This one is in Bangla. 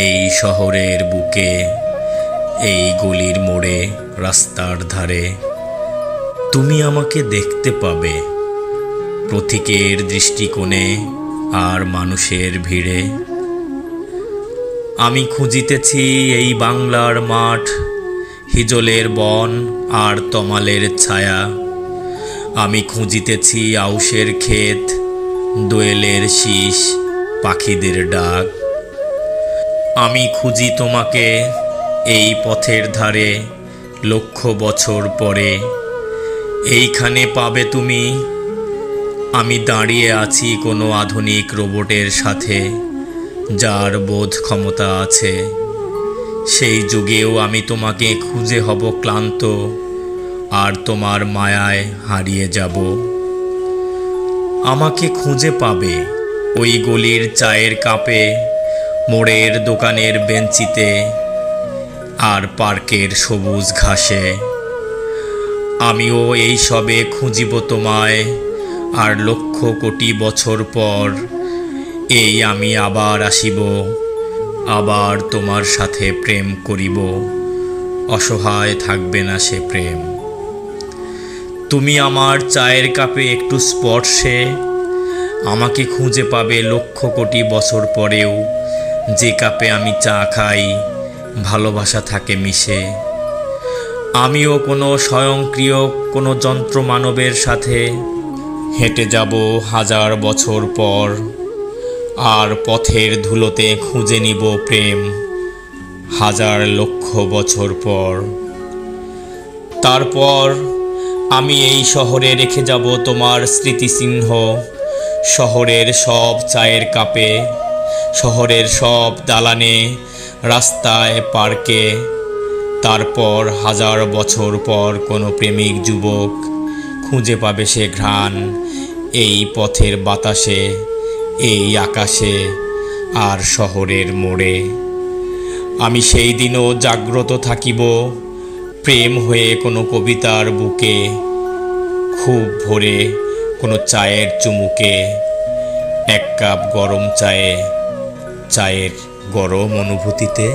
এই শহরের বুকে, এই গলির মোড়ে, রাস্তার ধারে তুমি আমাকে দেখতে পাবে, প্রতীকের দৃষ্টিকোণে আর মানুষের ভিড়ে। আমি খুঁজিতেছি এই বাংলার মাঠ, হিজলের বন আর তমালের ছায়া। আমি খুঁজিতেছি আউশের ক্ষেত, দোয়েলের শীষ, পাখিদের ডাক। আমি খুঁজি তোমাকে এই পথের ধারে, লক্ষ বছর পরে এইখানে পাবে তুমি। আমি দাঁড়িয়ে আছি কোনো আধুনিক রোবটের সাথে, যার বোধ ক্ষমতা আছে। সেই যুগেও আমি তোমাকে খুঁজে হব ক্লান্ত, আর তোমার মায়ায় হারিয়ে যাব। আমাকে খুঁজে পাবে ওই গলির চায়ের কাপে, মোড়ের দোকানের বেঞ্চিতে, আর পার্কের সবুজ ঘাসে। আমিও এই সবে খুঁজিব তোমায়, আর লক্ষ কোটি বছর পর এই আমি আবার আসিব, আবার তোমার সাথে প্রেম করিব। অসহায় থাকবে না সে প্রেম। তুমি আমার চায়ের কাপে একটু স্পর্শে আমাকে খুঁজে পাবে লক্ষ কোটি বছর পরেও, যে কাপে আমি চা খাই, ভালোবাসা থাকে মিশে। আমিও কোনো স্বয়ংক্রিয় কোনো যন্ত্র মানবের সাথে হেঁটে যাব হাজার বছর পর, আর পথের ধুলোতে খুঁজে নিব প্রেম হাজার লক্ষ বছর পর। তারপর আমি এই শহরে রেখে যাব তোমার স্মৃতিচিহ্ন, শহরের সব চায়ের কাপে, শহরের সব দালানে, রাস্তায়, পার্কে। তারপর হাজার বছর পর কোনো প্রেমিক যুবক খুঁজে পাবে সে ঘ্রাণ এই পথের বাতাসে, এই আকাশে, আর শহরের মোড়ে। আমি সেই দিনও জাগ্রত থাকিব, প্রেম হয়ে কোনো কবিতার বুকে, খুব ভোরে কোনো চায়ের চুমুকে, এক কাপ গরম চায়ে, চায়ের গরম অনুভূতিতে।